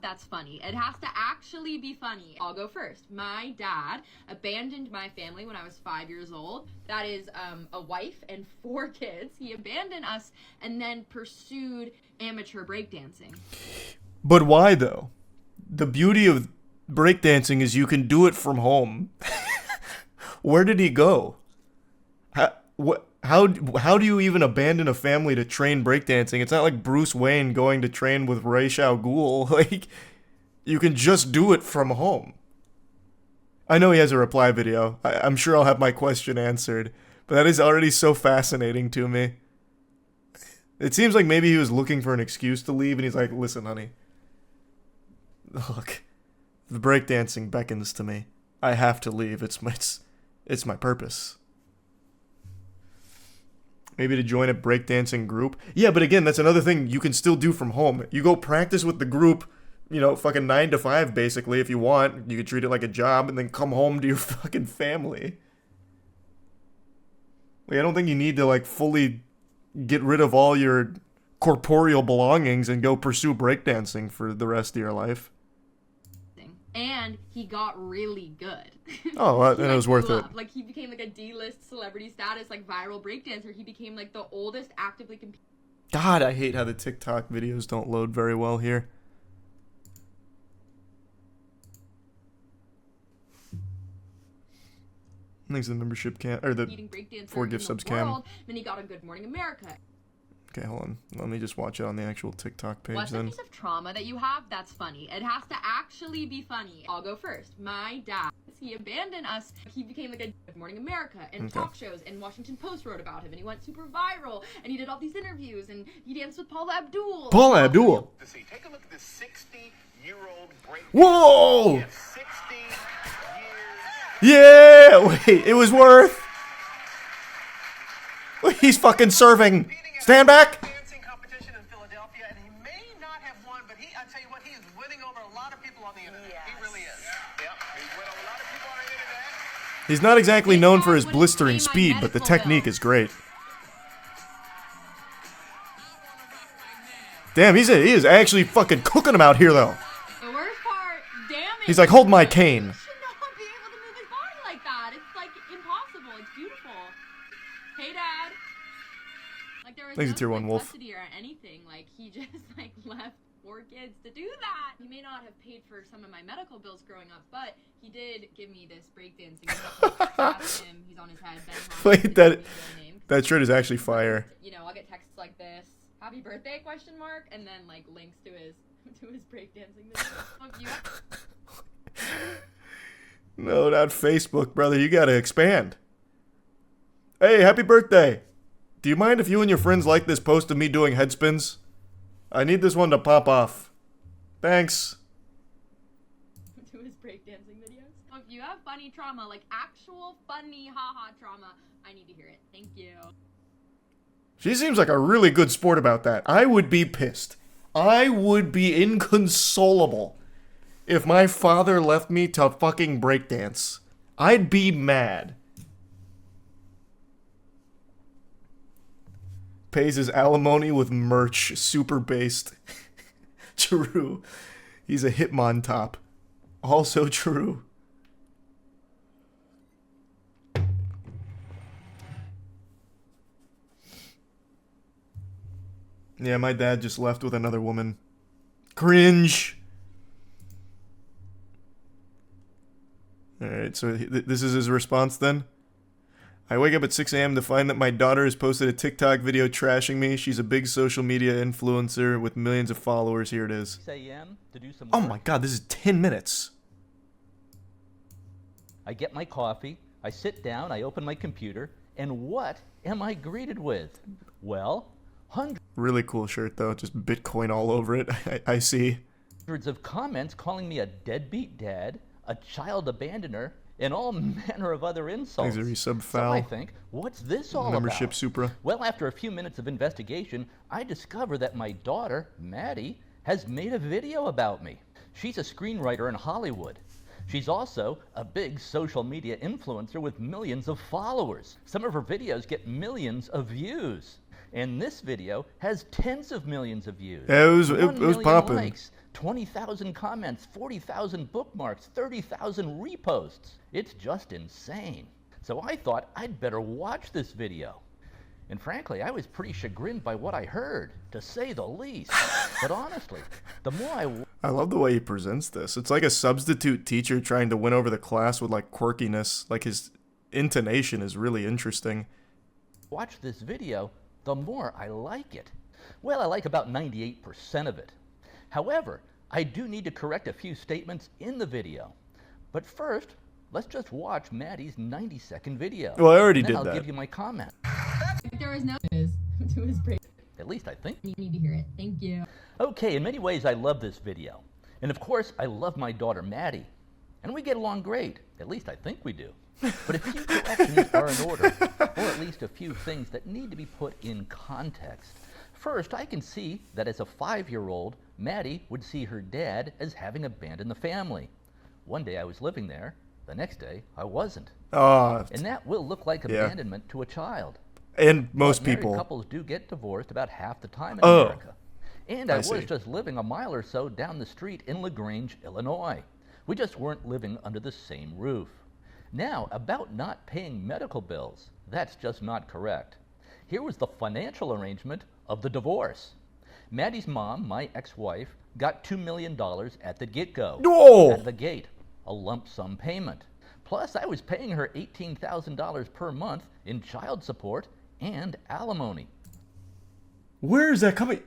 That's funny. It has to actually be funny. I'll go first. My dad abandoned my family when I was 5 years old. That is a wife and 4 kids. He abandoned us and then pursued amateur breakdancing. But why though? The beauty of breakdancing is you can do it from home. Where did he go? How do you even abandon a family to train breakdancing? It's not like Bruce Wayne going to train with Ra's al Ghul. Like, you can just do it from home. I know he has a reply video. I'm sure I'll have my question answered. But that is already so fascinating to me. It seems like maybe he was looking for an excuse to leave, and he's like, listen, honey. Look, the breakdancing beckons to me. I have to leave. It's my purpose. Maybe to join a breakdancing group. Yeah, but again, that's another thing you can still do from home. You go practice with the group, you know, fucking 9 to 5, basically, if you want. You could treat it like a job and then come home to your fucking family. Like, I don't think you need to, like, fully get rid of all your corporeal belongings and go pursue breakdancing for the rest of your life. And he got really good. Oh, and it was worth it. Like, he became like a D-list celebrity status, like viral breakdancer. He became like the oldest actively competing. God, I hate how the TikTok videos don't load very well here. Thanks to the membership cam, or the 4 gift subs cam. Then he got a Good Morning America. Okay, hold on. Let me just watch it on the actual TikTok page. What's a piece of trauma that you have? That's funny. It has to actually be funny. I'll go first. My dad, he abandoned us. He became like a Good Morning America and talk shows, and Washington Post wrote about him, and he went super viral, and he did all these interviews, and he danced with Paula Abdul. Paula Abdul. Take a look at this 60-year-old break. Whoa! 60 years. Yeah! Wait, it was worth. He's fucking serving. Stand back. Dancing competition in Philadelphia, and he may not have won, but I tell you what, he is winning over a lot of people on the internet. Yes. He really is. Yep. He's winning over a lot of people on the internet. He's not exactly known for his blistering speed, but the technique is great. Damn, he is actually fucking cooking them out here, though. The worst part, damn it. He's like, hold my cane. He should not be able to move his body like that. It's like impossible. It's beautiful. Hey, Dad. Like, there was Thanks, no Tier 1 Wolf. custody or anything. Like, he just like left 4 kids to do that. He may not have paid for some of my medical bills growing up, but he did give me this breakdancing. He's on his head. Wait, that shirt is actually fire. You know, I'll get texts like this. Happy birthday, question mark, and then like links to his breakdancing video. No, not Facebook, brother. You gotta expand. Hey, happy birthday. Do you mind if you and your friends like this post of me doing head spins? I need this one to pop off. Thanks. To his breakdancing videos. If you have funny trauma, like actual funny haha trauma, I need to hear it. Thank you. She seems like a really good sport about that. I would be pissed. I would be inconsolable if my father left me to fucking breakdance. I'd be mad. Pays his alimony with merch, super based. True. He's a Hitmon top. Also true. Yeah, my dad just left with another woman. Cringe. Alright, so this is his response then? I wake up at 6 a.m. to find that my daughter has posted a TikTok video trashing me. She's a big social media influencer with millions of followers. Here it is. 6 a.m. to do some Oh work. my god, this is 10 minutes. I get my coffee, I sit down, I open my computer, and what am I greeted with? Well, Really cool shirt though, just Bitcoin all over it. I see. hundreds of comments calling me a deadbeat dad, a child abandoner, and all manner of other insults. Thanks, resub So foul. I think, what's this all Membership about? Supra. Well, after a few minutes of investigation, I discover that my daughter, Maddie, has made a video about me. She's a screenwriter in Hollywood. She's also a big social media influencer with millions of followers. Some of her videos get millions of views. And this video has tens of millions of views. Yeah, it was 1 million popping. likes, 20,000 comments, 40,000 bookmarks, 30,000 reposts. It's just insane. So I thought I'd better watch this video. And frankly, I was pretty chagrined by what I heard, to say the least. But honestly, the more I love the way he presents this. It's like a substitute teacher trying to win over the class with like quirkiness. Like his intonation is really interesting. watch this video, the more I like it. Well, I like about 98% of it. However, I do need to correct a few statements in the video. But first, let's just watch Maddie's 90-second video. Well, I already and then did I'll that. give you my comment. There was no to his break. At least I think. You need to hear it. Thank you. Okay, in many ways I love this video. And of course, I love my daughter Maddie. And we get along great. At least I think we do. But a few corrections are in order, or at least a few things that need to be put in context. First, I can see that as a 5-year-old, Maddie would see her dad as having abandoned the family. One day I was living there, the next day I wasn't. And that will look like abandonment to a child. And most Married people. couples do get divorced about half the time in America. And I was see. just living a mile or so down the street in LaGrange, Illinois. We just weren't living under the same roof. Now, about not paying medical bills, that's just not correct. Here was the financial arrangement of the divorce. Maddie's mom, my ex-wife, got $2 million at the get-go. No! At the gate, a lump sum payment. Plus, I was paying her $18,000 per month in child support and alimony. Where is that coming?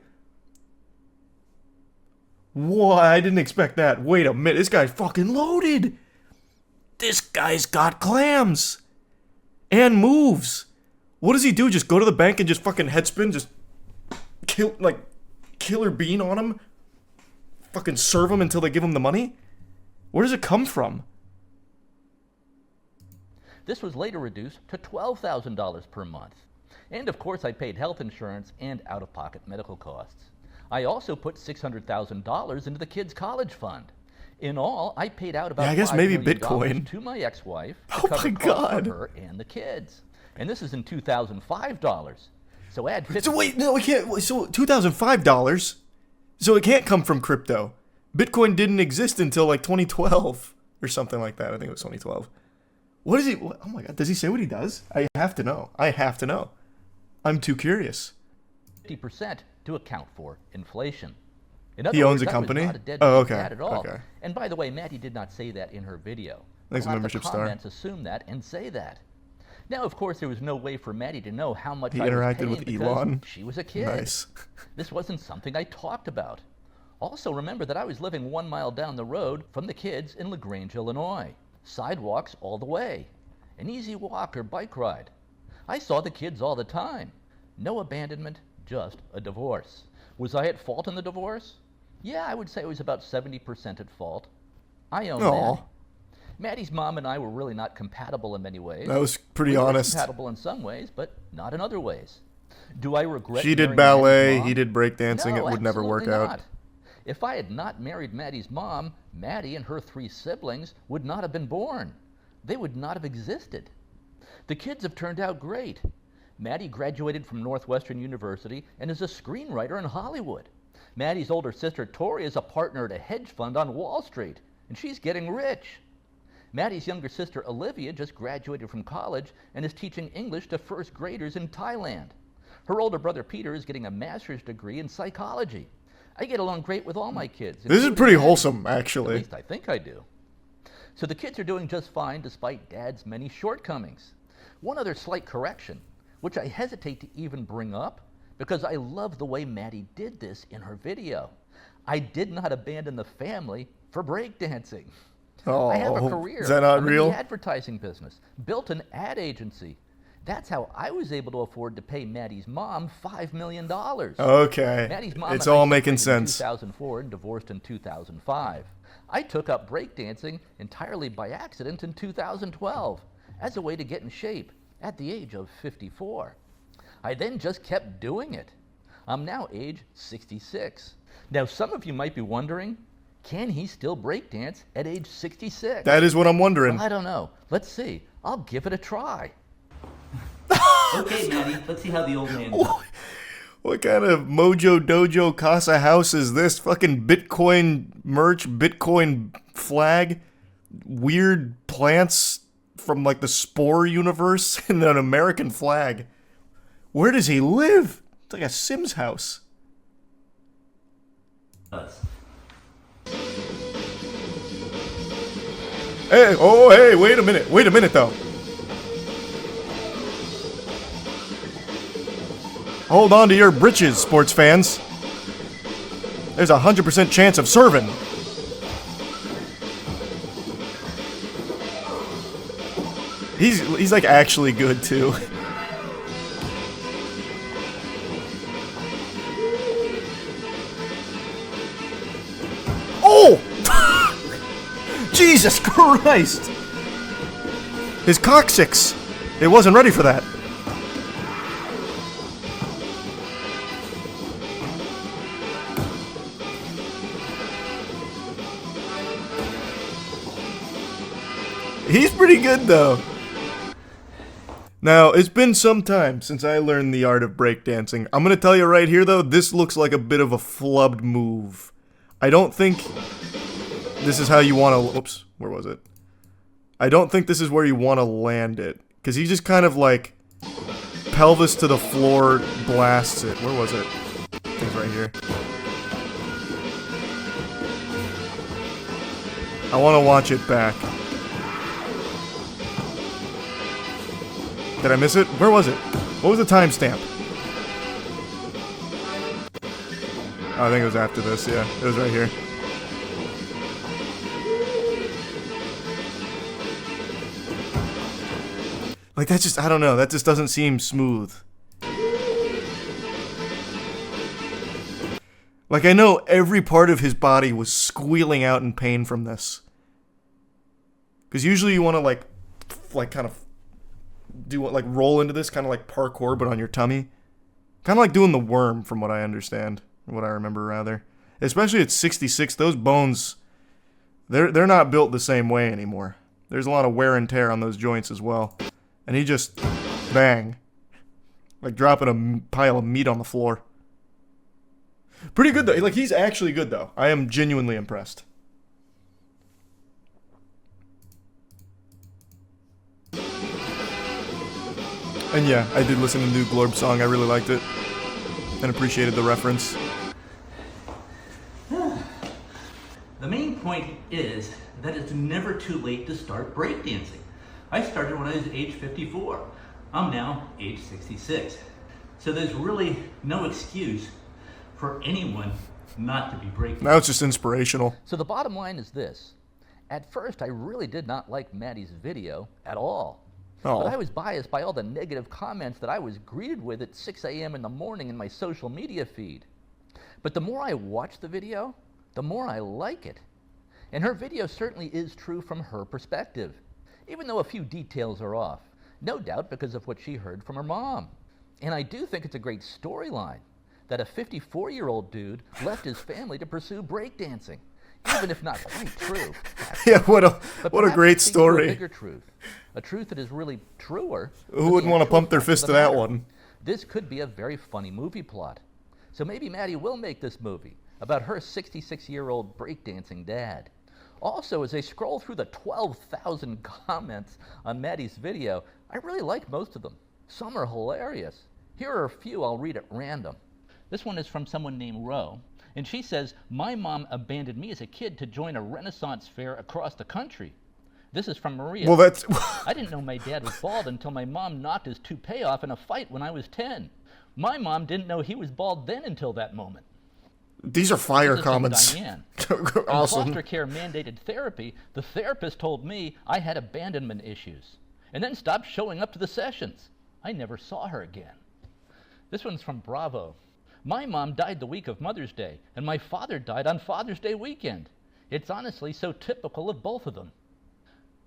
Whoa, I didn't expect that. Wait a minute, this guy's fucking loaded. This guy's got clams. And moves. What does he do? Just go to the bank and just fucking headspin? Just killer bean on him? Fucking serve him until they give him the money? Where does it come from? This was later reduced to $12,000 per month. And of course, I paid health insurance and out-of-pocket medical costs. I also put $600,000 into the kids' college fund. In all, I paid out about I guess $5 maybe million Bitcoin. to my ex-wife to Oh cover my costs God. for her and the kids. And this is in 2005 dollars. So add 50. So wait, no, we can't. So $2005. So it can't come from crypto. Bitcoin didn't exist until like 2012 or something like that. I think it was 2012. What is he? Oh my God! Does he say what he does? I have to know. I have to know. I'm too curious. 50% to account for inflation. In other He owns words, a I was company? not a deadbeat Oh, okay, dad at all. okay. And by the way, Maddie did not say that in her video. Thanks, a lot membership of the star. comments assume that and say that. Now, of course, there was no way for Maddie to know how much He I was interacted paying with because Elon. she was a kid. Nice. This wasn't something I talked about. Also, remember that I was living 1 mile down the road from the kids in LaGrange, Illinois. Sidewalks all the way. An easy walk or bike ride. I saw the kids all the time. No abandonment, just a divorce. Was I at fault in the divorce? Yeah, I would say I was about 70% at fault. I own Aw. that. Maddie's mom and I were really not compatible in many ways. That was pretty We were honest. compatible in some ways, but not in other ways. Do I regret She did marrying ballet. Maddie's mom? He did breakdancing. No, It would never work absolutely out. not. If I had not married Maddie's mom, Maddie and her 3 siblings would not have been born. They would not have existed. The kids have turned out great. Maddie graduated from Northwestern University and is a screenwriter in Hollywood. Maddie's older sister Tori is a partner at a hedge fund on Wall Street, and she's getting rich. Maddie's younger sister Olivia just graduated from college and is teaching English to first graders in Thailand. Her older brother Peter is getting a master's degree in psychology. I get along great with all my kids. This is including pretty Maddie. wholesome, At actually. least I think I do. So the kids are doing just fine despite Dad's many shortcomings. One other slight correction, which I hesitate to even bring up because I love the way Maddie did this in her video. I did not abandon the family for breakdancing. I have a Oh, career. is that not I'm in real? the advertising business, built an ad agency. That's how I was able to afford to pay Maddie's mom $5 million. Okay. Maddie's mom It's and I all making separated in sense. 2004 and divorced in 2005. I took up breakdancing entirely by accident in 2012 as a way to get in shape at the age of 54. I then just kept doing it. I'm now age 66. Now, some of you might be wondering, can he still breakdance at age 66? That is what I'm wondering. Well, I don't know. Let's see. I'll give it a try. Okay, Maddie, let's see how the old man does. What kind of Mojo Dojo Casa House is this? Fucking Bitcoin merch, Bitcoin flag, weird plants from like the Spore universe, and an American flag. Where does he live? It's like a Sims house. Hey, oh, hey, wait a minute though. Hold on to your britches, sports fans. There's a 100% chance of serving. He's like actually good too. Oh! Jesus Christ! His coccyx. It wasn't ready for that. He's pretty good, though. Now, it's been some time since I learned the art of breakdancing. I'm gonna tell you right here, though, this looks like a bit of a flubbed move. I don't think this is how you want to... Oops, where was it? I don't think this is where you want to land it. Because he just kind of, like, pelvis to the floor blasts it. Where was it? It's right here. I want to watch it back. Did I miss it? Where was it? What was the timestamp? Oh, I think it was after this, yeah. It was right here. Like, that just, I don't know, that just doesn't seem smooth. Like, I know every part of his body was squealing out in pain from this. Because usually you want to, like, kind of do what, like, roll into this, kind of like parkour, but on your tummy. Kind of like doing the worm, from what I understand. What I remember, rather. Especially at 66, those bones, they're not built the same way anymore. There's a lot of wear and tear on those joints as well. And he just, bang. Like dropping a pile of meat on the floor. Pretty good, though. Like, he's actually good, though. I am genuinely impressed. And yeah, I did listen to the new Glorb song. I really liked it. And appreciated the reference. The main point is that it's never too late to start breakdancing. I started when I was age 54. I'm now age 66. So there's really no excuse for anyone not to be breakdancing. Now it's just inspirational. So the bottom line is this. At first, I really did not like Maddie's video at all. Oh. But I was biased by all the negative comments that I was greeted with at 6 a.m. in the morning in my social media feed. But the more I watch the video, the more I like it. And her video certainly is true from her perspective, even though a few details are off, no doubt because of what she heard from her mom. And I do think it's a great storyline that a 54-year-old dude left his family to pursue breakdancing, even if not quite true. Yeah, what a great story. A bigger truth, a truth that is really truer. Who wouldn't want to pump their fist to that one? This could be a very funny movie plot. So maybe Maddie will make this movie about her 66-year-old breakdancing dad. Also, as I scroll through the 12,000 comments on Maddie's video, I really like most of them. Some are hilarious. Here are a few I'll read at random. This one is from someone named Ro, and she says, "My mom abandoned me as a kid to join a Renaissance fair across the country." This is from Maria. Well, that's... "I didn't know my dad was bald until my mom knocked his toupee off in a fight when I was 10. My mom didn't know he was bald then until that moment." These are fire This is from comments. Diane. Awesome. In foster care mandated therapy, the therapist told me I had abandonment issues and then stopped showing up to the sessions. I never saw her again. This one's from Bravo. "My mom died the week of Mother's Day, and my father died on Father's Day weekend. It's honestly so typical of both of them."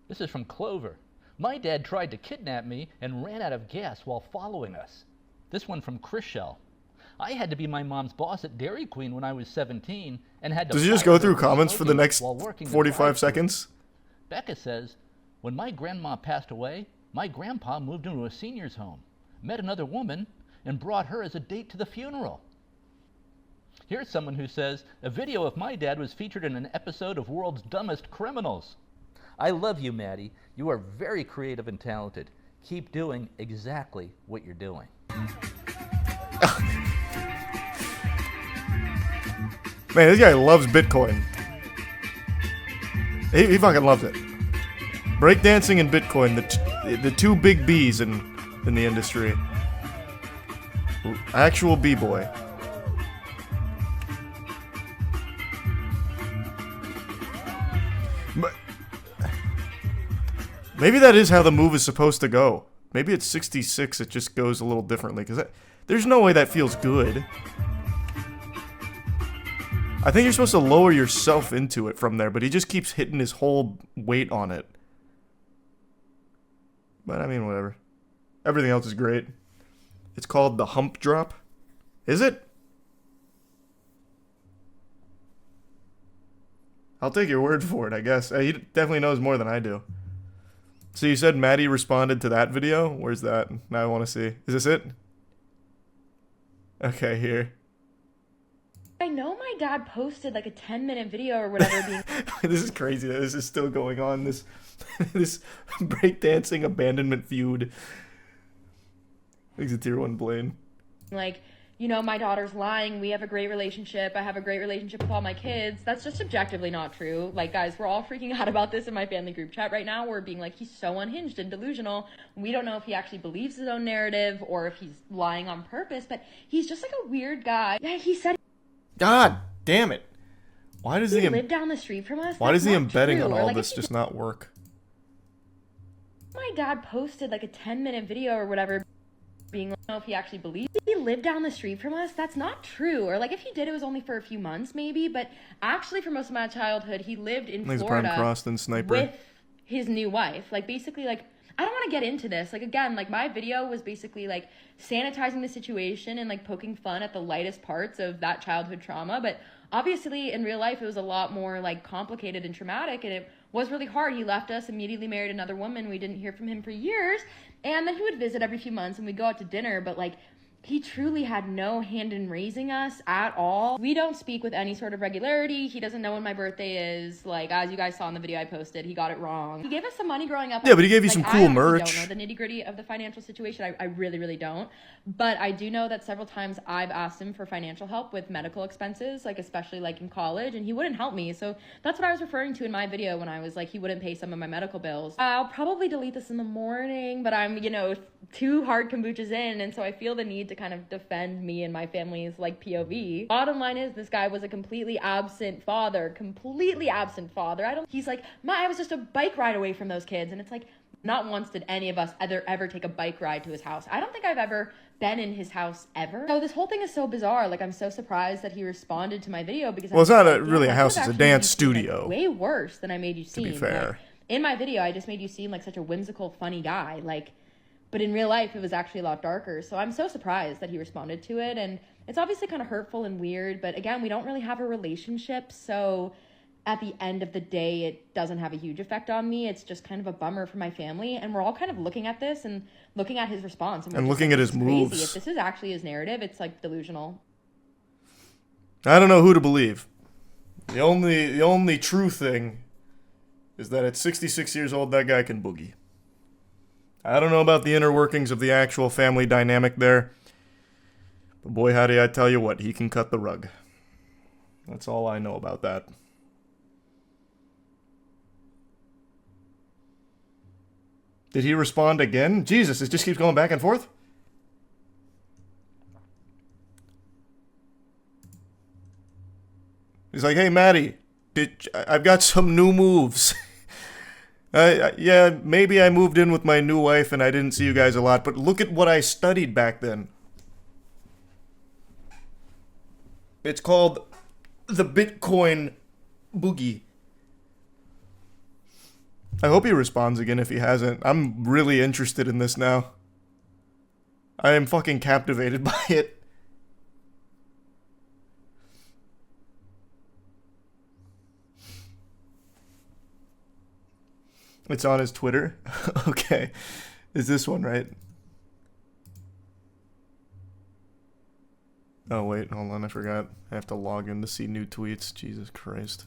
This is from Clover. "My dad tried to kidnap me and ran out of gas while following us." This one from Chriselle. "I had to be my mom's boss at Dairy Queen when I was 17 and had to..." Does he just go through comments for the next 45 seconds? Becca says, "When my grandma passed away, my grandpa moved into a senior's home, met another woman, and brought her as a date to the funeral. Here's someone who says, a video of my dad was featured in an episode of World's Dumbest Criminals. I love you, Maddie. You are very creative and talented. Keep doing exactly what you're doing. Man, this guy loves Bitcoin. He fucking loves it. Breakdancing and Bitcoin, the two big B's in the industry. Actual B-boy. Maybe that is how the move is supposed to go. Maybe at 66 it just goes a little differently, because there's no way that feels good. I think you're supposed to lower yourself into it from there, but he just keeps hitting his whole weight on it. But I mean, whatever. Everything else is great. It's called the hump drop. Is it? I'll take your word for it, I guess. He definitely knows more than I do. So you said Maddie responded to that video? Where's that? Now I want to see. Is this it? Okay, here. I know my dad posted like a 10-minute video or whatever being This is crazy that this is still going on. This breakdancing abandonment feud. Makes a tier 1 Blaine. like, you know, my daughter's lying, we have a great relationship, I have a great relationship with all my kids. That's just objectively not true. Like, guys, we're all freaking out about this in my family group chat right now. We're being like, he's so unhinged and delusional. We don't know if he actually believes his own narrative or if he's lying on purpose, but he's just like a weird guy. Yeah, he said God damn it. Why does he lived down the street from us. Why does That's the not embedding true. on Or, all like, this if just not work? my dad posted like a 10-minute video or whatever being like, I don't know if he actually believes he lived down the street from us. That's not true. Or like if he did, it was only for a few months maybe, but actually for most of my childhood he lived in He's a Florida prime crossed and sniper. with his new wife. Like basically, like, I don't want to get into this. Like, again, like my video was basically like sanitizing the situation and like poking fun at the lightest parts of that childhood trauma, but obviously in real life it was a lot more like complicated and traumatic, and it was really hard. He left us, immediately married another woman. We didn't hear from him for years, and then he would visit every few months and we'd go out to dinner, but like he truly had no hand in raising us at all. We don't speak with any sort of regularity. He doesn't know when my birthday is. Like, as you guys saw in the video I posted, he got it wrong. He gave us some money growing up. Yeah, but he gave you like, some cool merch. I don't know the nitty-gritty of the financial situation. I really, really don't. But I do know that several times I've asked him for financial help with medical expenses, like especially like in college, and he wouldn't help me. So that's what I was referring to in my video when I was like, he wouldn't pay some of my medical bills. I'll probably delete this in the morning, but I'm, you know, 2 hard kombuchas in, and so I feel the need to kind of defend me and my family's like POV. Bottom line is, this guy was a completely absent father. He's like, I was just a bike ride away from those kids, and it's like, not once did any of us ever take a bike ride to his house. I don't think I've ever been in his house ever. So this whole thing is so bizarre. Like, I'm so surprised that he responded to my video because Well, it's not really a house, it's a dance studio. Like, way worse than I made you seem. To be fair. Like, in my video, I just made you seem like such a whimsical, funny guy. Like, but in real life, it was actually a lot darker. So I'm so surprised that he responded to it. And it's obviously kind of hurtful and weird. But again, we don't really have a relationship. So at the end of the day, it doesn't have a huge effect on me. It's just kind of a bummer for my family. And we're all kind of looking at this and looking at his response. And looking at his moves. If this is actually his narrative, it's like delusional. I don't know who to believe. The only true thing is that at 66 years old, that guy can boogie. I don't know about the inner workings of the actual family dynamic there. But boy, howdy, I tell you what, he can cut the rug. That's all I know about that. Did he respond again? Jesus, it just keeps going back and forth? He's like, hey, Maddie, I've got some new moves. Yeah, maybe I moved in with my new wife and I didn't see you guys a lot, but look at what I studied back then. It's called the Bitcoin Boogie. I hope he responds again if he hasn't. I'm really interested in this now. I am fucking captivated by it. It's on his Twitter. Okay. Is this one right? Oh, wait, hold on, I forgot. I have to log in to see new tweets. Jesus Christ.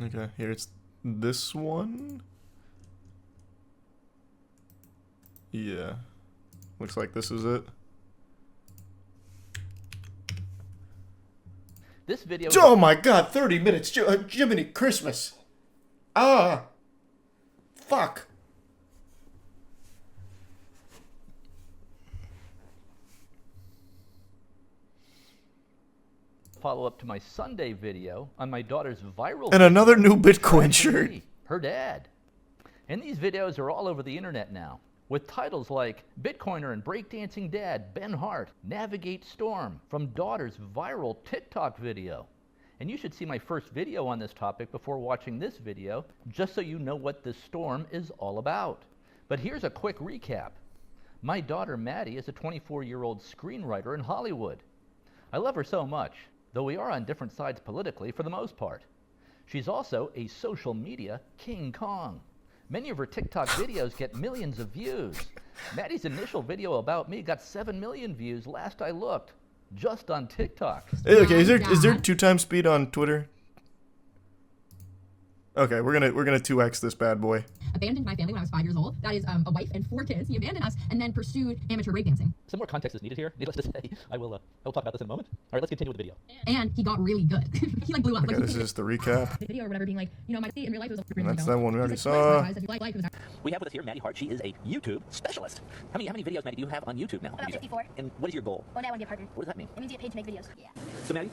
Okay, here it's this one. Yeah. Looks like this is it. This video. Oh my god, 30 minutes. Jiminy Christmas. Ah. Fuck. Follow up to my Sunday video on my daughter's viral. And another new Bitcoin shirt. Her dad. And these videos are all over the internet now, with titles like Bitcoiner and breakdancing dad Ben Hart navigate storm from daughter's viral TikTok video. And you should see my first video on this topic before watching this video, just so you know what this storm is all about. But here's a quick recap. My daughter Maddie is a 24-year-old screenwriter in Hollywood. I love her so much, though we are on different sides politically for the most part. She's also a social media King Kong. Many of her TikTok videos get millions of views. Maddie's initial video about me got 7 million views last I looked, just on TikTok. Okay, is there 2x speed on Twitter? Okay, we're gonna 2x this bad boy. Abandoned my family when I was 5 years old. That is a wife and 4 kids. He abandoned us and then pursued amateur breakdancing. Some more context is needed here. Needless to say, I will talk about this in a moment. All right, let's continue with the video. And he got really good. He like blew up. Okay, Like, this is the recap. video or whatever, being like, you know, my in real life was And that's that one we already saw. We have with us here Maddie Hart. She is a YouTube specialist. How many videos, Maddie, do you have on YouTube now? About 54. And what is your goal? Well, now I want to be a partner. What does that mean? It means you get paid to make videos. Yeah. So, Maddie,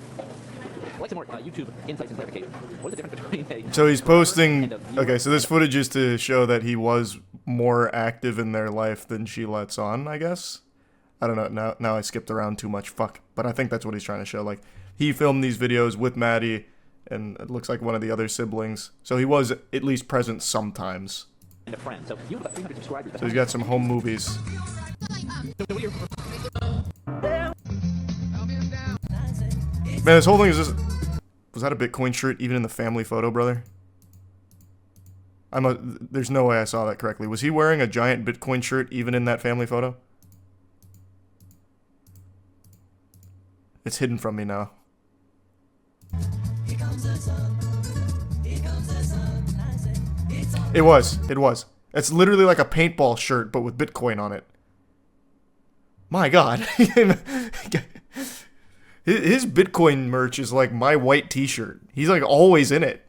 I'd like some more YouTube insights and clarification. What is the difference between a... So he's posting. Okay, so this footage is to show that he was more active in their life than she lets on, I guess. I don't know. Now I skipped around too much. Fuck. But I think that's what he's trying to show. Like, he filmed these videos with Maddie, and it looks like one of the other siblings. So he was at least present sometimes. And a friend. So you have about 300 subscribers. So he's got some home movies. Man, this whole thing is just... Was that a Bitcoin shirt even in the family photo, brother? There's no way I saw that correctly. Was he wearing a giant Bitcoin shirt even in that family photo? It's hidden from me now. It was. It's literally like a paintball shirt, but with Bitcoin on it. My God. His Bitcoin merch is like my white t-shirt. He's like always in it.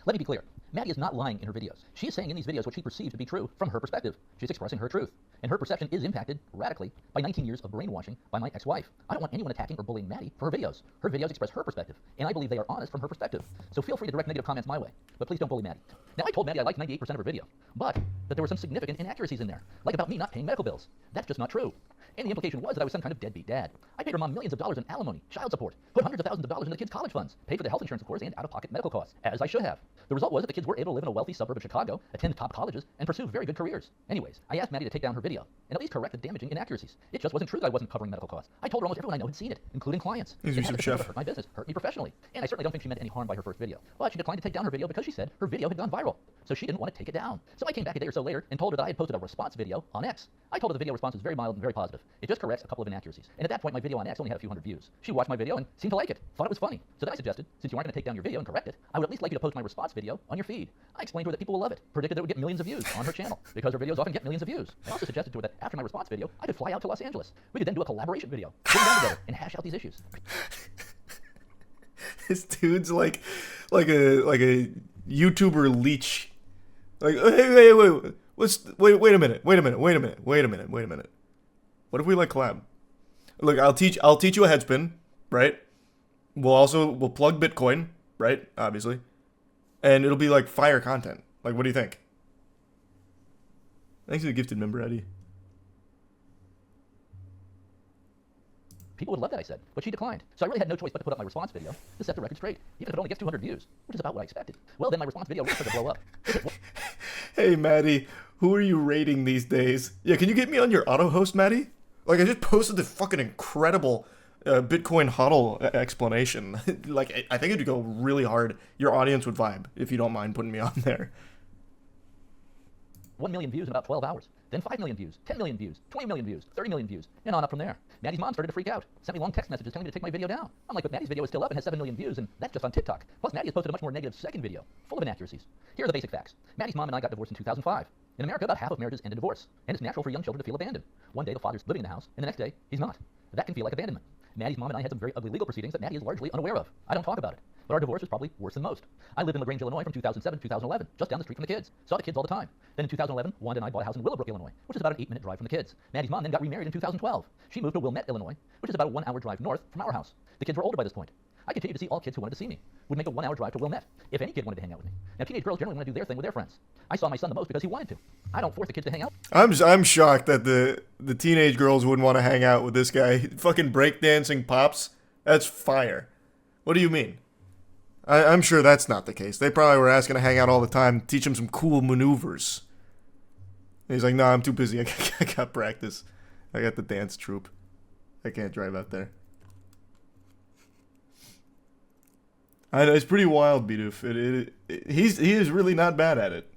Let me be clear. Maddie is not lying in her videos. She is saying in these videos what she perceives to be true from her perspective. She's expressing her truth. And her perception is impacted radically by 19 years of brainwashing by my ex-wife. I don't want anyone attacking or bullying Maddie for her videos. Her videos express her perspective, and I believe they are honest from her perspective. So feel free to direct negative comments my way, but please don't bully Maddie. Now, I told Maddie I liked 98% of her video, but that there were some significant inaccuracies in there, like about me not paying medical bills. That's just not true. And the implication was that I was some kind of deadbeat dad. I paid her mom millions of dollars in alimony, child support, put hundreds of thousands of dollars into the kids' college funds, paid for their health insurance, of course, and out-of-pocket medical costs, as I should have. The result was that the kids were able to live in a wealthy suburb of Chicago, attend top colleges, and pursue very good careers. Anyways, I asked Maddie to take down her video and at least correct the damaging inaccuracies. It just wasn't true that I wasn't covering medical costs. I told her almost everyone I know had seen it, including clients. He's It your had the chef. potential to hurt my business, hurt me professionally. And I certainly don't think she meant any harm by her first video. But she declined to take down her video because she said her video had gone viral. So she didn't want to take it down. So I came back a day or so later and told her that I had posted a response video on X. I told her the video response was very mild and very positive. It just corrects a couple of inaccuracies. And at that point, my video on X only had a few hundred views. She watched my video and seemed to like it, thought it was funny. So then I suggested, since you aren't going to take down your video and correct it, I would at least like you to post my response video on your feed. I explained to her that people will love it, predicted that it would get millions of views on her channel, because her videos often get millions of views. I also suggested to her that after my response video, I could fly out to Los Angeles. We could then do a collaboration video, sit down together, and hash out these issues. This dude's like a YouTuber leech. Like, hey, wait, wait a minute. What if we like collab? Look, I'll teach you a headspin, right? We'll plug Bitcoin, right? Obviously. And it'll be like fire content. Like, what do you think? Thanks to the gifted member, Eddie. People would love that, I said, but she declined. So I really had no choice but to put up my response video to set the record straight, even if it only gets 200 views, which is about what I expected. Well, then my response video really started to blow up. Hey, Maddie, who are you rating these days? Yeah, can you get me on your auto host, Maddie? Like, I just posted the fucking incredible Bitcoin HODL explanation. Like, I think it'd go really hard. Your audience would vibe if you don't mind putting me on there. 1 million views in about 12 hours. Then 5 million views, 10 million views, 20 million views, 30 million views, and on up from there. Maddie's mom started to freak out. Sent me long text messages telling me to take my video down. I'm like, but Maddie's video is still up and has 7 million views, and that's just on TikTok. Plus, Maddie has posted a much more negative second video, full of inaccuracies. Here are the basic facts. Maddie's mom and I got divorced in 2005. In America, about half of marriages end in divorce, and it's natural for young children to feel abandoned. One day, the father's living in the house, and the next day, he's not. That can feel like abandonment. Maddie's mom and I had some very ugly legal proceedings that Maddie is largely unaware of. I don't talk about it. But our divorce was probably worse than most. I lived in LaGrange, Illinois from 2007 to 2011, just down the street from the kids. Saw the kids all the time. Then in 2011, Wanda and I bought a house in Willowbrook, Illinois, which is about an 8-minute drive from the kids. Maddie's mom then got remarried in 2012. She moved to Wilmette, Illinois, which is about a 1-hour drive north from our house. The kids were older by this point. I continued to see all kids who wanted to see me. Would make a 1-hour drive to Wilmette, if any kid wanted to hang out with me. Now, teenage girls generally want to do their thing with their friends. I saw my son the most because he wanted to. I don't force the kids to hang out. I'm shocked that the teenage girls wouldn't want to hang out with this guy. Fucking breakdancing pops. That's fire. What do you mean? I'm sure that's not the case. They probably were asking to hang out all the time, teach him some cool maneuvers. And he's like, nah, I'm too busy. I got practice. I got the dance troupe. I can't drive out there. I know, it's pretty wild, Bidoof. He is really not bad at it.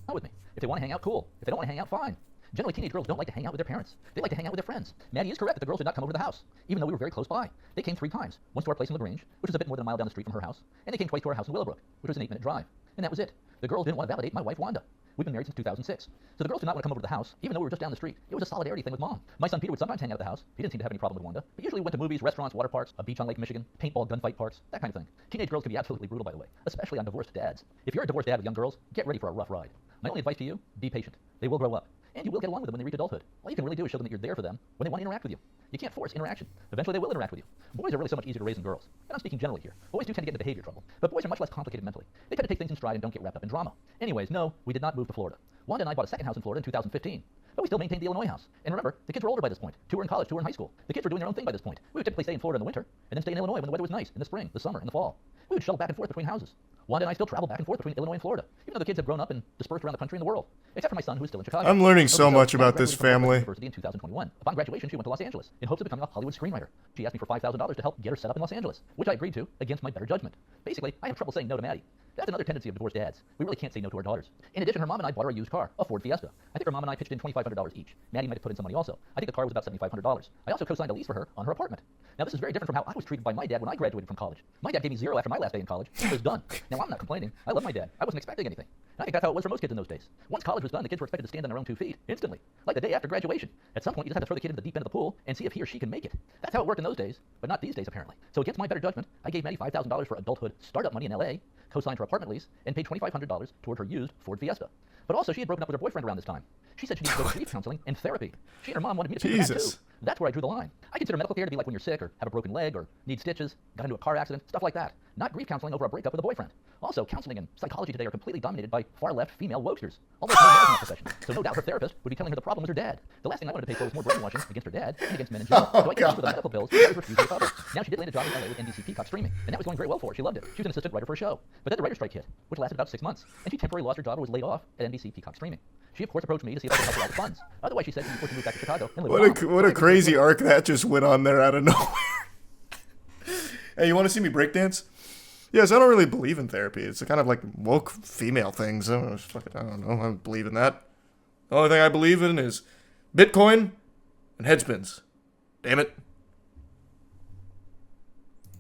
Out with me. If they want to hang out, cool. If they don't want to hang out, fine. Generally, teenage girls don't like to hang out with their parents. They like to hang out with their friends. Maddie is correct that the girls did not come over to the house, even though we were very close by. They came 3 times. Once to our place in LaGrange, which is a bit more than a mile down the street from her house, and they came twice to our house in Willowbrook, which was an 8-minute drive. And that was it. The girls didn't want to validate my wife, Wanda. We've been married since 2006. So the girls did not want to come over to the house, even though we were just down the street. It was a solidarity thing with mom. My son Peter would sometimes hang out at the house. He didn't seem to have any problem with Wanda. But usually we went to movies, restaurants, water parks, a beach on Lake Michigan, paintball, gunfight parks, that kind of thing. Teenage girls can be absolutely brutal, by the way, especially on divorced dads. If you're a divorced dad with young girls, get ready for a rough ride. My only advice to you, be patient. They will grow up. And you will get along with them when they reach adulthood. All you can really do is show them that you're there for them when they want to interact with you. You can't force interaction. Eventually they will interact with you. Boys are really so much easier to raise than girls. And I'm speaking generally here. Boys do tend to get into behavior trouble. But boys are much less complicated mentally. They tend to take things in stride and don't get wrapped up in drama. Anyways, no, we did not move to Florida. Wanda and I bought a second house in Florida in 2015. But we still maintained the Illinois house. And remember, the kids were older by this point. 2 were in college, 2 were in high school. The kids were doing their own thing by this point. We would typically stay in Florida in the winter, and then stay in Illinois when the weather was nice, in the spring, the summer, and the fall. We would shuttle back and forth between houses. Wanda and I still travel back and forth between Illinois and Florida, even though the kids have grown up and dispersed around the country and the world. Except for my son, who is still in Chicago. I'm learning so much Wanda about this graduated from family. University in 2021. Upon graduation, she went to Los Angeles in hopes of becoming a Hollywood screenwriter. She asked me for $5,000 to help get her set up in Los Angeles, which I agreed to against my better judgment. Basically, I have trouble saying no to Maddie. That's another tendency of divorced dads. We really can't say no to our daughters. In addition, her mom and I bought her a used car, a Ford Fiesta. I think her mom and I pitched in $2,500 each. Maddie might have put in some money also. I think the car was about $7,500. I also co-signed a lease for her on her apartment. Now, this is very different from how I was treated by my dad when I graduated from college. My dad gave me 0 after my last day in college. It was done. Now, I'm not complaining. I love my dad. I wasn't expecting anything. And I think that's how it was for most kids in those days. Once college was done, the kids were expected to stand on their own 2 feet, instantly. Like the day after graduation. At some point, you just had to throw the kid into the deep end of the pool and see if he or she can make it. That's how it worked in those days, but not these days, apparently. So against my better judgment, I gave Maddie $5,000 for adulthood startup money in LA, co-signed her apartment lease, and paid $2,500 toward her used Ford Fiesta. But also, she had broken up with her boyfriend around this time. She said she needed to go to grief counseling and therapy. She and her mom wanted me to pay for that too. That's where I drew the line. I consider medical care to be like when you're sick or have a broken leg or need stitches, got into a car accident, stuff like that. Not grief counseling over a breakup with a boyfriend. Also, counseling and psychology today are completely dominated by far-left female wokesters. Almost no males in that profession. So no doubt her therapist would be telling her the problem was her dad. The last thing I wanted to pay for was more brainwashing against her dad and against men in general. So I gave her the medical bills that I was refusing to cover. Now she did land a job in LA with NBC Peacock streaming, and that was going very well for her. She loved it. She was an assistant writer for a show. But then the writer's strike hit, which lasted about 6 months, and she temporarily lost her job and was laid off at NBC Peacock streaming. She, of course, approached me to see if I could help her out with funds. Otherwise, she said she'd be forced to move back to Chicago and live with her mom. What a crazy arc that just went on there out of nowhere. Hey, you want to see me breakdance? Yes, I don't really believe in therapy. It's a kind of like woke female things. I don't know. I don't believe in that. The only thing I believe in is Bitcoin and head spins. Damn it.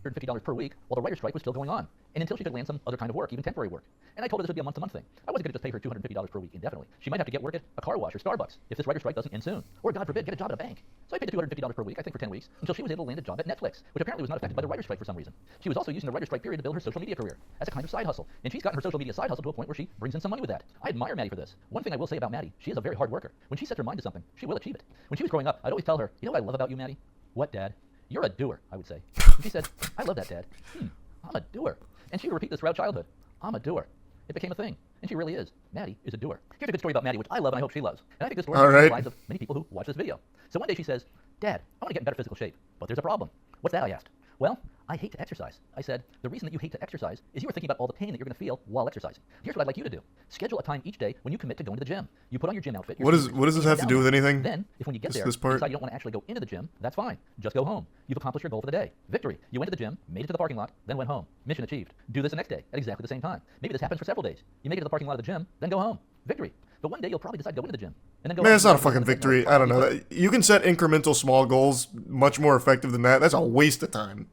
$150 per week while the writer's strike was still going on, and until she could land some other kind of work, even temporary work. And I told her this would be a month-to-month thing. I wasn't going to just pay her $250 per week indefinitely. She might have to get work at a car wash or Starbucks if this writer's strike doesn't end soon. Or, God forbid, get a job at a bank. So I paid her $250 per week, I think for 10 weeks, until she was able to land a job at Netflix, which apparently was not affected by the writer's strike for some reason. She was also using the writer's strike period to build her social media career as a kind of side hustle. And she's gotten her social media side hustle to a point where she brings in some money with that. I admire Maddie for this. One thing I will say about Maddie, she is a very hard worker. When she sets her mind to something, she will achieve it. When she was growing up, I'd always tell her, you know what I love about you, Maddie? What, Dad? You're a doer, I would say. And she said, I love that, Dad. I'm a doer. And she would repeat this throughout childhood. I'm a doer. It became a thing. And she really is. Maddie is a doer. Here's a good story about Maddie, which I love and I hope she loves. And I think this story is the lives of many people who watch this video. So one day she says, Dad, I want to get in better physical shape. But there's a problem. What's that, I asked. Well, I hate to exercise. I said, the reason that you hate to exercise is you are thinking about all the pain that you're going to feel while exercising. Here's what I'd like you to do. Schedule a time each day when you commit to going to the gym. You put on your gym outfit. What does this have to do with anything? Then, if when you get there, this you part? decide you don't want to actually go into the gym, that's fine. Just go home. You've accomplished your goal for the day. Victory. You went to the gym, made it to the parking lot, then went home. Mission achieved. Do this the next day at exactly the same time. Maybe this happens for several days. You make it to the parking lot of the gym, then go home. Victory. But one day you'll probably decide to go into the gym. And then go Man, home. it's not a fucking victory. I don't know. You can set incremental small goals much more effective than that. That's a waste of time.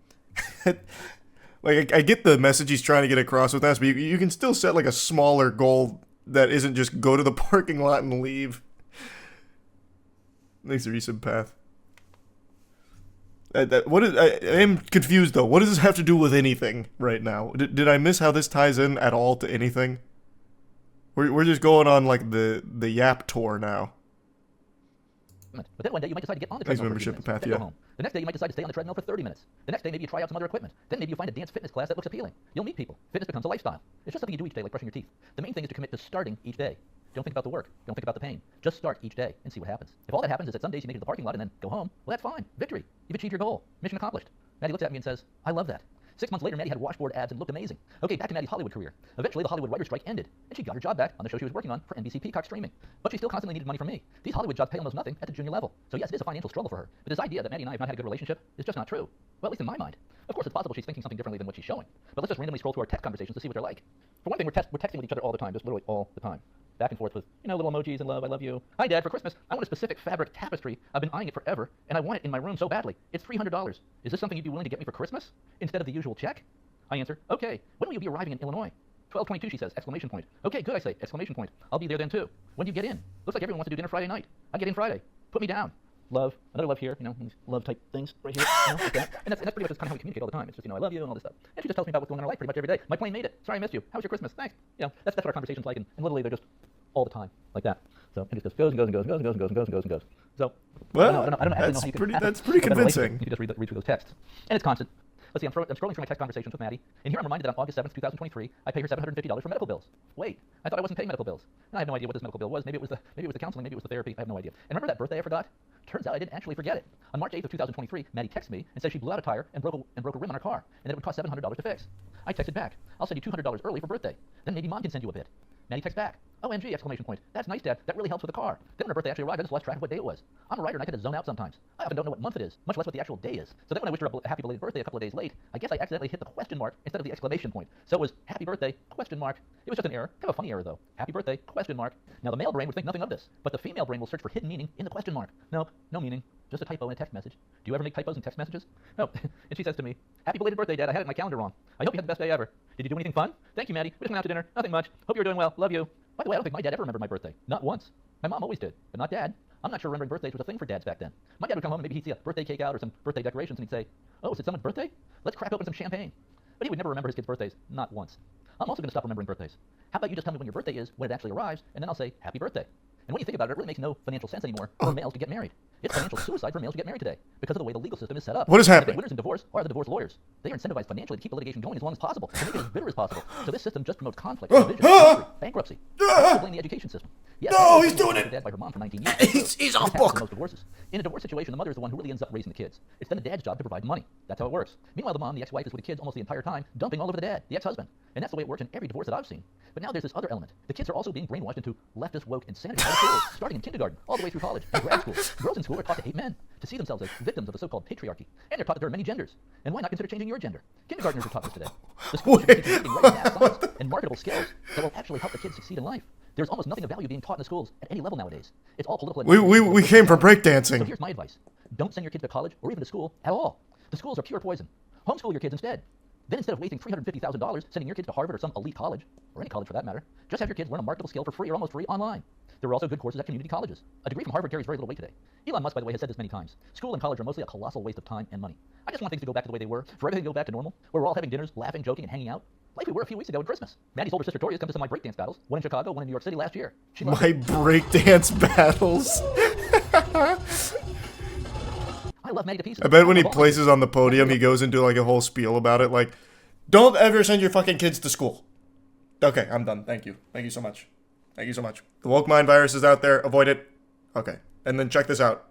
Like, I get the message he's trying to get across with that, but you can still set, like, a smaller goal that isn't just go to the parking lot and leave. Thanks, recent path. I am confused, though. What does this have to do with anything right now? Did I miss how this ties in at all to anything? We're just going on, like, the Yap tour now. But then one day you might decide to get on the treadmill for 30 minutes, then go home. The next day you might decide to stay on the treadmill for 30 minutes. The next day maybe you try out some other equipment. Then maybe you find a dance fitness class that looks appealing. You'll meet people. Fitness becomes a lifestyle. It's just something you do each day, like brushing your teeth. The main thing is to commit to starting each day. Don't think about the work. Don't think about the pain. Just start each day and see what happens. If all that happens is that some days you make it to the parking lot and then go home, well, that's fine. Victory. You've achieved your goal. Mission accomplished. Maddie looks at me and says, I love that. 6 months later, Maddie had washboard abs and looked amazing. Okay, back to Maddie's Hollywood career. Eventually, the Hollywood writer's strike ended, and she got her job back on the show she was working on for NBC Peacock streaming. But she still constantly needed money from me. These Hollywood jobs pay almost nothing at the junior level. So yes, it is a financial struggle for her. But this idea that Maddie and I have not had a good relationship is just not true. Well, at least in my mind. Of course, it's possible she's thinking something differently than what she's showing. But let's just randomly scroll through our text conversations to see what they're like. For one thing, we're texting with each other all the time, just literally all the time. Back and forth with, little emojis and love, I love you. Hi, Dad, for Christmas, I want a specific fabric tapestry. I've been eyeing it forever, and I want it in my room so badly. It's $300. Is this something you'd be willing to get me for Christmas instead of the usual check? I answer, okay. When will you be arriving in Illinois? 12:22, she says, exclamation point. Okay, good, I say, exclamation point. I'll be there then too. When do you get in? Looks like everyone wants to do dinner Friday night. I get in Friday. Put me down. Love, another love here, these love type things right here, like that. And that's pretty much just kind of how we communicate all the time. It's just, I love you and all this stuff. And she just tells me about what's going on in her life pretty much every day. My plane made it. Sorry I missed you. How was your Christmas? Thanks. That's what our conversation's like, and literally they're just all the time, like that. So it just goes and goes and goes and goes and goes and goes and goes and goes and goes. So, well, I don't actually know how you can that's pretty convincing. You can just read through those texts. And it's constant. Let's see, I'm scrolling through my text conversations with Maddie, and here I'm reminded that on August 7th, 2023, I pay her $750 for medical bills. Wait, I thought I wasn't paying medical bills. And I have no idea what this medical bill was. Maybe it was the counseling, maybe it was the therapy. I have no idea. And remember that birthday I forgot? Turns out I didn't actually forget it. On March 8th of 2023, Maddie texted me and said she blew out a tire and broke a rim on her car, and that it would cost $700 to fix. I texted back, I'll send you $200 early for birthday. Then maybe Mom can send you a bit. Maddie texts back, OMG, exclamation point. That's nice, Dad. That really helps with the car. Then when her birthday actually arrived, I just lost track of what day it was. I'm a writer and I tend to zone out sometimes. I often don't know what month it is, much less what the actual day is. So then when I wished her a happy belated birthday a couple of days late, I guess I accidentally hit the question mark instead of the exclamation point. So it was happy birthday, question mark. It was just an error, kind of a funny error though. Happy birthday, question mark. Now the male brain would think nothing of this, but the female brain will search for hidden meaning in the question mark. Nope, no meaning. Just a typo in a text message. Do you ever make typos in text messages? No. And she says to me, happy belated birthday, Dad. I had it in my calendar wrong. I hope you had the best day ever. Did you do anything fun? Thank you, Maddie. We just went out to dinner. Nothing much. Hope you're doing well. Love you. By the way, I don't think my dad ever remembered my birthday. Not once. My mom always did, but not Dad. I'm not sure remembering birthdays was a thing for dads back then. My dad would come home and maybe he'd see a birthday cake out or some birthday decorations and he'd say, oh, is it someone's birthday? Let's crack open some champagne. But he would never remember his kids' birthdays. Not once. I'm also going to stop remembering birthdays. How about you just tell me when your birthday is, when it actually arrives, and then I'll say, happy birthday. And when you think about it, it really makes no financial sense anymore for males to get married. It's financial suicide for males to get married today because of the way the legal system is set up. What is happening? The winners in divorce are the divorce lawyers. They are incentivized financially to keep the litigation going as long as possible, to make it as bitter as possible. So this system just promotes conflict, division, misery, bankruptcy. I blame the education system. Yes, no, he's doing it. Dad by her mom for 19 years. He's off book. book. Most divorces. In a divorce situation, the mother is the one who really ends up raising the kids. It's then the dad's job to provide money. That's how it works. Meanwhile, the mom, the ex-wife, is with the kids almost the entire time, dumping all over the dad, the ex-husband. And that's the way it works in every divorce that I've seen. But now there's this other element. The kids are also being brainwashed into leftist woke insanity by schools, starting in kindergarten, all the way through college and grad school. Girls in school are taught to hate men, to see themselves as victims of the so-called patriarchy. And they're taught that there are many genders. And why not consider changing your gender? Kindergartners are taught this today. The schools should be teaching writing, math, science, and marketable skills that will actually help the kids succeed in life. There's almost nothing of value being taught in the schools at any level nowadays. It's all political. We came from breakdancing. So here's my advice. Don't send your kids to college or even to school at all. The schools are pure poison. Homeschool your kids instead. Then instead of wasting $350,000 sending your kids to Harvard or some elite college, or any college for that matter, just have your kids learn a marketable skill for free or almost free online. There are also good courses at community colleges. A degree from Harvard carries very little weight today. Elon Musk, by the way, has said this many times. School and college are mostly a colossal waste of time and money. I just want things to go back to the way they were, for everything to go back to normal, where we're all having dinners, laughing, joking, and hanging out, like we were a few weeks ago at Christmas. Maddie's older sister Toria's come to some of my breakdance battles, one in Chicago, one in New York City last year. My breakdance battles. I love Maddie to pieces. I bet when he places on the podium, he goes into like a whole spiel about it, like, don't ever send your fucking kids to school. Okay, I'm done. Thank you. Thank you so much. Thank you so much. The woke mind virus is out there. Avoid it. Okay. And then check this out.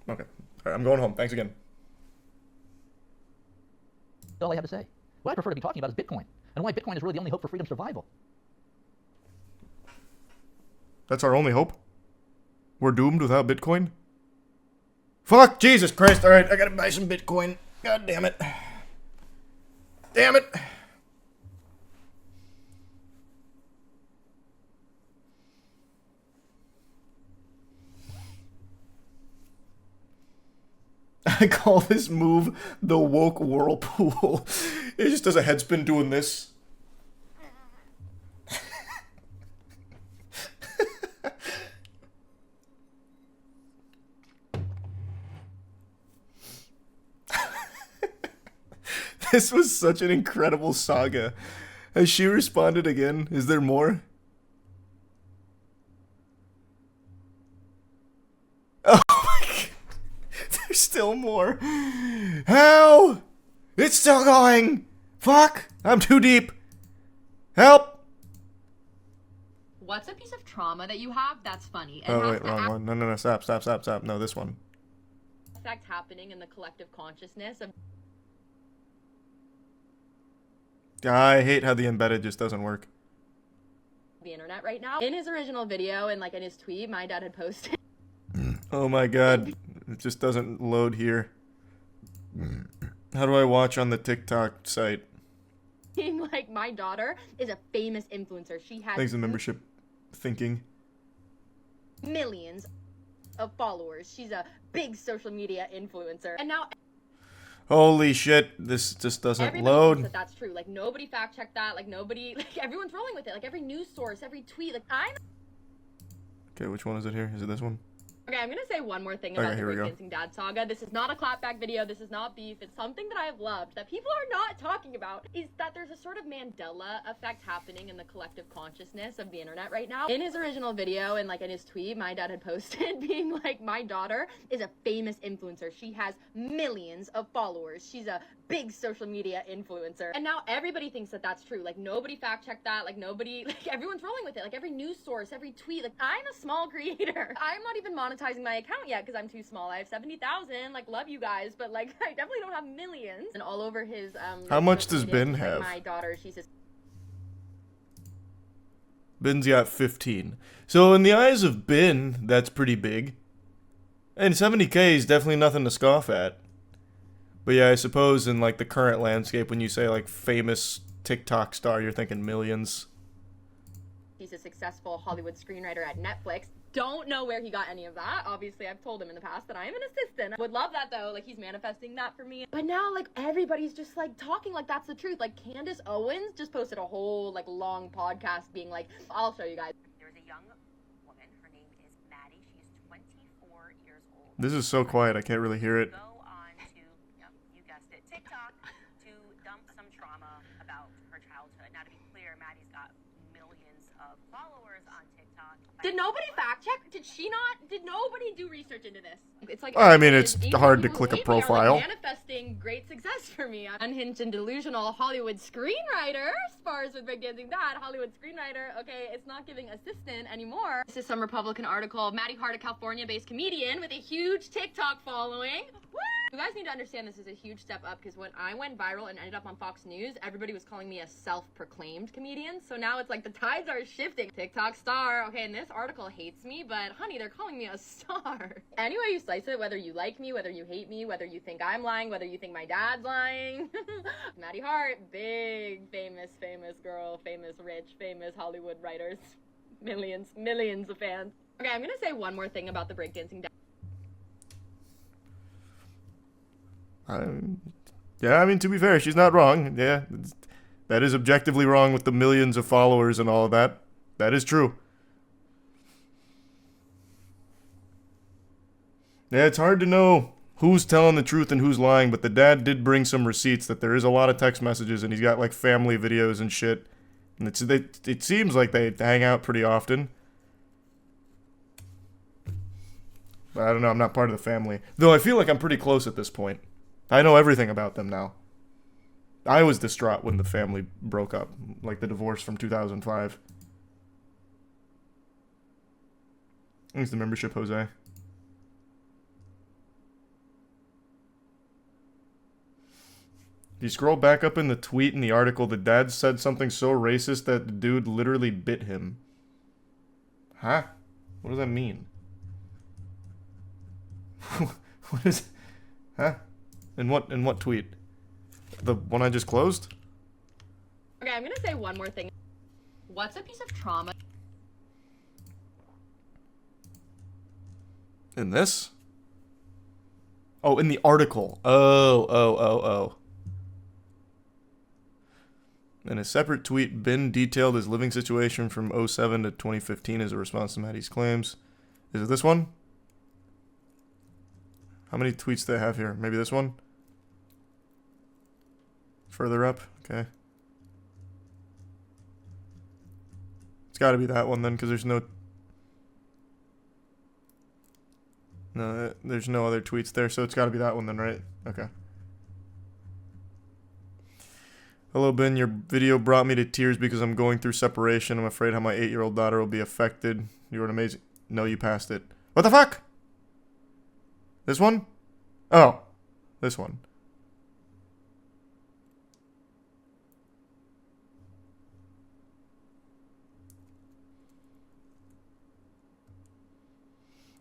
Okay. All right, I'm going home. Thanks again. all I have to say. What I prefer to be talking about is Bitcoin, and why Bitcoin is really the only hope for freedom survival. That's our only hope? We're doomed without Bitcoin? Fuck! Jesus Christ! Alright, I gotta buy some Bitcoin. God damn it. Damn it! I call this move the woke whirlpool. It just does a headspin doing this. This was such an incredible saga. Has she responded again? Is there more? Oh my god. There's still more. How? It's still going. Fuck. I'm too deep. Help. What's a piece of trauma that you have that's funny? It Oh has wait, to wrong one. No, stop. No, this one. affect happening in the collective consciousness of I hate how the embedded just doesn't work. the internet right now. In his original video and like in his tweet, my dad had posted Oh my god. It just doesn't load here. How do I watch on the TikTok site? being like, my daughter is a famous influencer. She has Thanks to membership thinking. millions of followers. She's a big social media influencer. And now Holy shit, this just doesn't everybody load. thinks that that's true. Like nobody fact checked that. Like nobody, like everyone's rolling with it. Like every news source, every tweet. Like I'm. Okay, which one is it here? Is it this one? Okay, I'm gonna say one more thing Okay, about the here we go. Breakdancing Dad saga. This is not a clapback video. This is not beef. It's something that I have loved that people are not talking about. Is that there's a sort of Mandela effect happening in the collective consciousness of the internet right now. In his original video and like in his tweet, my dad had posted being like, my daughter is a famous influencer. She has millions of followers. She's a big social media influencer. And now everybody thinks that that's true. Like nobody fact checked that. Like nobody, like everyone's rolling with it. Like every news source, every tweet. Like I'm a small creator. I'm not even monetizing my account yet because I'm too small. I have 70,000. Like love you guys, but like I definitely don't have millions. And all over his How much does social media, Ben just, like, have? my daughter, she's just Ben's got 15. So in the eyes of Ben, that's pretty big. And 70k is definitely nothing to scoff at. But yeah, I suppose in like the current landscape, when you say like famous TikTok star, you're thinking millions. He's a successful Hollywood screenwriter at Netflix. Don't know where he got any of that. Obviously, I've told him in the past that I am an assistant. Would love that though. Like he's manifesting that for me. But now like everybody's just like talking like that's the truth. Like Candace Owens just posted a whole like long podcast being like, I'll show you guys. There's a young woman. Her name is Maddie. She is 24 years old. This is so quiet, I can't really hear it. Go on to, yep, you guessed it, TikTok to dump some trauma about her childhood. Now, to be clear, Maddie's got millions of followers on TikTok. Did nobody fact check? Did she not? Did nobody do research into this? It's like I mean, it's even hard to people click who a hate me are, like, profile. manifesting great success for me. Unhinged and delusional Hollywood screenwriter spars with Breakdancing Dad. Hollywood screenwriter. Okay, it's not giving assistant anymore. This is some Republican article. Maddie Hart, a California-based comedian with a huge TikTok following. Woo! You guys need to understand this is a huge step up because when I went viral and ended up on Fox News, everybody was calling me a self-proclaimed comedian. So now it's like the tides are shifting. TikTok star. Okay, and this article hates me, but honey, they're calling me a star. Any way you slice it, whether you like me, whether you hate me, whether you think I'm lying, whether you think my dad's lying. Maddie Hart, big, famous girl, famous, rich, famous Hollywood writers. Millions of fans. Okay, I'm gonna say one more thing about the Breakdancing Dad. Yeah, I mean, to be fair, she's not wrong. Yeah, that is objectively wrong with the millions of followers and all of that. That is true. Yeah, it's hard to know who's telling the truth and who's lying, but the dad did bring some receipts that there is a lot of text messages, and he's got, like, family videos and shit. And it seems like they hang out pretty often. But I don't know, I'm not part of the family. Though I feel like I'm pretty close at this point. I know everything about them now. I was distraught when the family broke up, like the divorce from 2005. Thanks the membership, Jose. If you scroll back up in the tweet in the article, the dad said something so racist that the dude literally bit him. Huh? What does that mean? What is... Huh? In what tweet? The one I just closed? Okay, I'm gonna say one more thing. What's a piece of trauma? In this? Oh, in the article. Oh. In a separate tweet, Ben detailed his living situation from 2007 to 2015 as a response to Maddie's claims. Is it this one? How many tweets do they have here? Maybe this one? Further up? Okay. It's gotta be that one then, because there's no... No, there's no other tweets there, so it's gotta be that one then, right? Okay. Hello, Ben. Your video brought me to tears because I'm going through separation. I'm afraid how my 8-year-old daughter will be affected. You're an amazing... No, you passed it. What the fuck? This one? Oh. This one.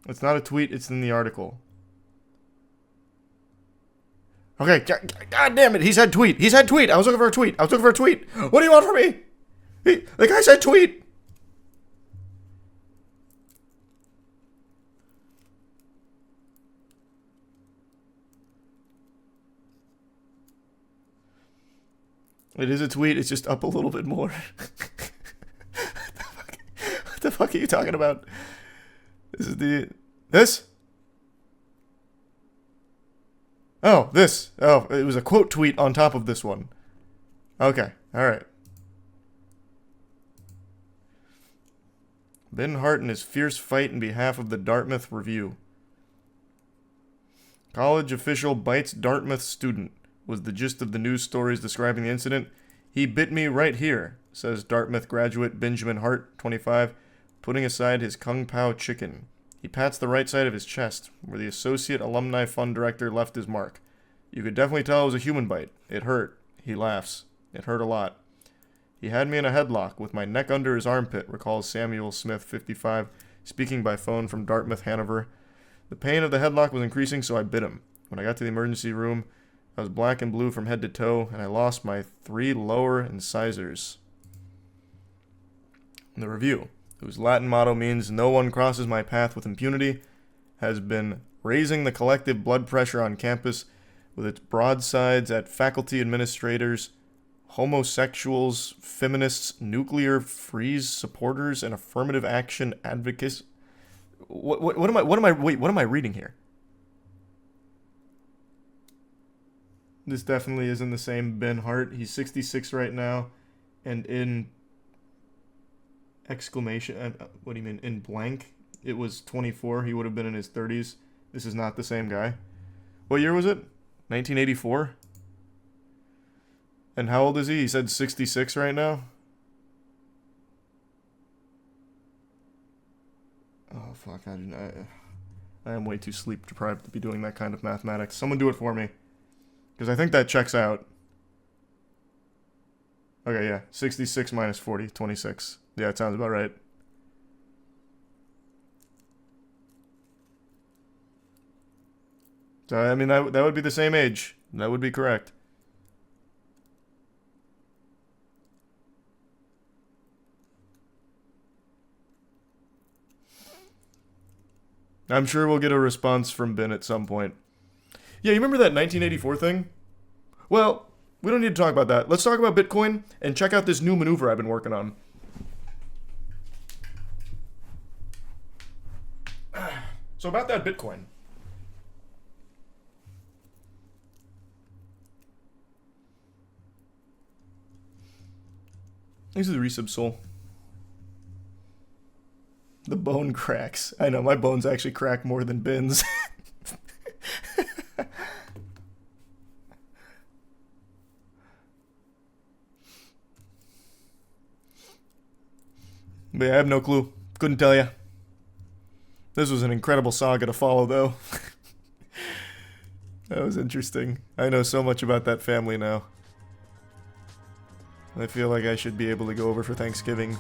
It's not a tweet, it's in the article. Okay, God damn it, he said tweet. He said tweet. I was looking for a tweet. What do you want from me? The guy said tweet. It is a tweet, it's just up a little bit more. What the fuck are you talking about? This is this? Oh, this. Oh, it was a quote tweet on top of this one. Okay, alright. Ben Hart in his fierce fight in behalf of the Dartmouth Review. College official bites Dartmouth student was the gist of the news stories describing the incident. He bit me right here, says Dartmouth graduate Benjamin Hart, 25, putting aside his Kung Pao chicken. He pats the right side of his chest, where the Associate Alumni Fund Director left his mark. You could definitely tell it was a human bite. It hurt. He laughs. It hurt a lot. He had me in a headlock with my neck under his armpit, recalls Samuel Smith, 55, speaking by phone from Dartmouth, Hanover. The pain of the headlock was increasing, so I bit him. When I got to the emergency room, I was black and blue from head to toe, and I lost my 3 lower incisors. The review, whose Latin motto means "No one crosses my path with impunity," has been raising the collective blood pressure on campus with its broadsides at faculty administrators, homosexuals, feminists, nuclear freeze supporters, and affirmative action advocates. What am I reading here? This definitely isn't the same Ben Hart. He's 66 right now, and in exclamation, what do you mean, in blank, it was 24. He would have been in his 30s. This is not the same guy. What year was it? 1984? And how old is he? He said 66 right now? Oh, fuck. I am way too sleep deprived to be doing that kind of mathematics. Someone do it for me. Because I think that checks out. Okay, yeah. 66 minus 40, 26. Yeah, it sounds about right. So, I mean, that would be the same age. That would be correct. I'm sure we'll get a response from Ben at some point. Yeah, you remember that 1984 thing? Well, we don't need to talk about that. Let's talk about Bitcoin and check out this new maneuver I've been working on. So about that Bitcoin. Thanks to the resub soul. The bone cracks. I know, my bones actually crack more than Ben's. But yeah, I have no clue. Couldn't tell you. This was an incredible saga to follow, though. That was interesting. I know so much about that family now. I feel like I should be able to go over for Thanksgiving